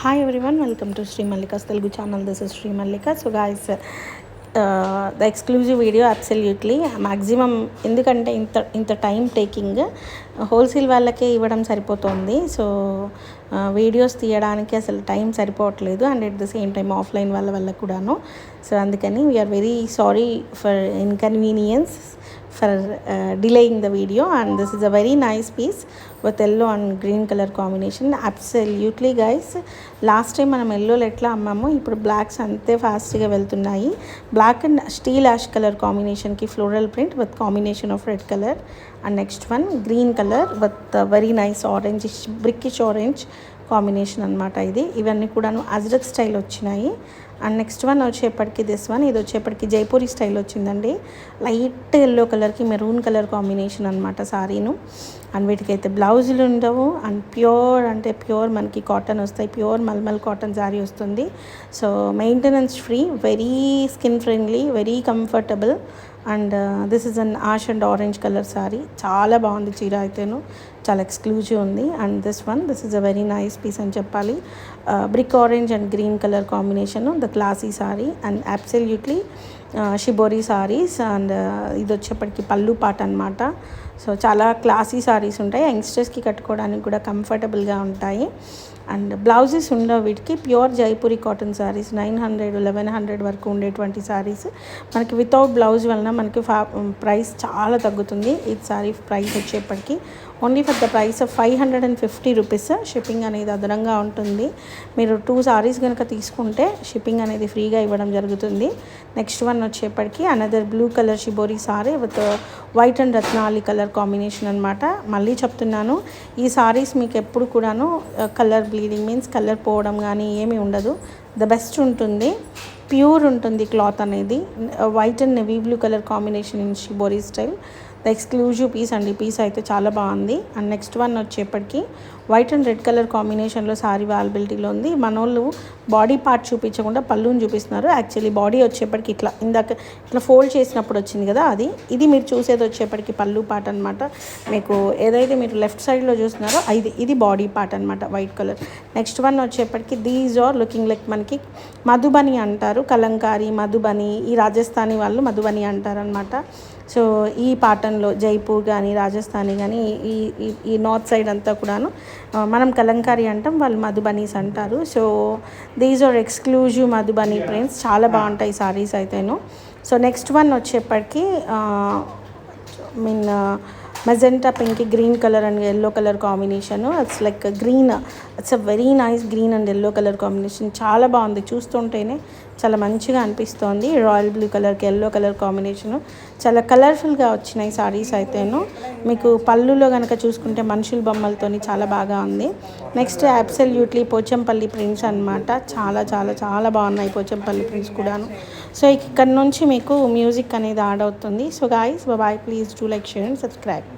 Hi everyone, welcome to Sri Mallika's Telugu channel. This is Sri Mallika. So guys, the exclusive video absolutely maximum ఎందుకంటే ఇంత time taking wholesale వాళ్ళకే ఇవ్వడం సరిపోతుంది. So videos తీయడానికి అసలు time సరిపోవట్లేదు and at the same time offline వల్ల కూడాను. సో అందుకని we are very sorry for inconvenience for delaying the video, and this is a very nice piece with yellow and green color combination. Absolutely guys, last time మనం ఎల్లోలో ఎట్లా అమ్మామో ఇప్పుడు blocks అంతే ఫాస్ట్గా వెళ్తున్నాయి. Black and steel ash colour కాంబినేషన్కి floral print with combination of red colour, and next one green colour with very nice orange, brickish orange combination అనమాట. ఇవన్నీ కూడాను అజ్రక్ స్టైల్ వచ్చినాయి. అండ్ నెక్స్ట్ వన్ వచ్చేప్పటికి ఇది వచ్చేప్పటికి జైపూరి స్టైల్ వచ్చిందండి. లైట్ ఎల్లో కలర్కి మెరూన్ కలర్ కాంబినేషన్ అనమాట సారీను. అండ్ వీటికైతే బ్లౌజులు ఉండవు అండ్ ప్యూర్ మనకి కాటన్ వస్తాయి. ప్యూర్ మల్మల్ కాటన్ శారీ వస్తుంది. So maintenance free, very skin friendly, very comfortable. And this is an ash and orange colour saree. చాలా బాగుంది చీర అయితేను, చాలా ఎక్స్క్లూజివ్ ఉంది. And this is a very nice piece అని చెప్పాలి. Brick orange and green colour combination, the classy saree and absolutely shibori sarees. And ఇది వచ్చేప్పటికి పళ్ళు పాట అనమాట. సో చాలా క్లాసీ సారీస్ ఉంటాయి, యంగ్స్టర్స్కి కట్టుకోవడానికి కూడా కంఫర్టబుల్గా ఉంటాయి. అండ్ బ్లౌజెస్ ఉండవు వీటికి. ప్యూర్ జైపూరి కాటన్ శారీస్ 900, 1100 వరకు ఉండేటువంటి శారీస్ మనకి వితౌట్ బ్లౌజ్ వలన మనకి ప్రైస్ చాలా తగ్గుతుంది. ఈ శారీ ప్రైస్ వచ్చేప్పటికి only for the price of 550 rupees. Shipping అనేది అదనంగా ఉంటుంది. మీరు 2 సారీస్ కనుక తీసుకుంటే షిప్పింగ్ అనేది ఫ్రీగా ఇవ్వడం జరుగుతుంది. నెక్స్ట్ వన్ వచ్చేప్పటికి another blue colour shibori sari with white and రత్నాలి కలర్ కాంబినేషన్ అనమాట. మళ్ళీ చెప్తున్నాను, ఈ సారీస్ మీకు ఎప్పుడు కూడాను కలర్ బ్లీడింగ్ మీన్స్ కలర్ పోవడం కానీ ఏమీ ఉండదు. ద బెస్ట్ ఉంటుంది, ప్యూర్ ఉంటుంది క్లాత్ అనేది. White and navy blue colour combination in shibori style, the exclusive piece అండి. ఈ పీస్ అయితే చాలా బాగుంది. అండ్ నెక్స్ట్ వన్ వచ్చేప్పటికి వైట్ అండ్ రెడ్ కలర్ కాంబినేషన్లో సారీ అవైలబిలిటీలో ఉంది. మనోళ్ళు బాడీ పార్ట్ చూపించకుండా పళ్ళుని చూపిస్తున్నారు. యాక్చువల్లీ బాడీ వచ్చేప్పటికి ఇట్లా ఫోల్డ్ చేసినప్పుడు వచ్చింది కదా, ఇది మీరు చూసేది వచ్చేప్పటికి పళ్ళు పార్ట్ అనమాట. మీకు ఏదైతే మీరు లెఫ్ట్ సైడ్లో చూస్తున్నారో ఇది బాడీ పార్ట్ అనమాట, వైట్ కలర్. నెక్స్ట్ వన్ వచ్చేప్పటికి దీస్ ఆర్ లుకింగ్ లైక్ మనకి మధుబని అంటారు, కలంకారీ మధుబని. ఈ రాజస్థానీ వాళ్ళు మధుబని అంటారనమాట. సో ఈ పాటన్లో జైపూర్ కానీ రాజస్థానీ కానీ ఈ నార్త్ సైడ్ అంతా కూడాను మనం కలంకారీ అంటాం, వాళ్ళు మధుబనీస్ అంటారు. So these are exclusive Madhubani prints, చాలా బాగుంటాయి సారీస్ అయితేను. సో నెక్స్ట్ వన్ వచ్చేప్పటికి magenta pink, green colour and yellow colour combination. It's like green, it's a very nice green and yellow colour combination. చాలా బాగుంది, చూస్తుంటేనే చాలా మంచిగా అనిపిస్తోంది. రాయల్ బ్లూ కలర్కి ఎల్లో కలర్ కాంబినేషను చాలా కలర్ఫుల్గా వచ్చినాయి సారీస్ అయితేను. మీకు పళ్ళులో కనుక చూసుకుంటే మనుషుల బొమ్మలతోని చాలా బాగా ఉంది. నెక్స్ట్ అబ్సల్యూట్లీ పోచంపల్లి ప్రింట్స్ అనమాట. చాలా చాలా చాలా బాగున్నాయి పోచంపల్లి ప్రింట్స్ కూడాను. సో ఇక్కడ నుంచి మీకు మ్యూజిక్ అనేది యాడ్ అవుతుంది. So guys bye, please do like, share and subscribe.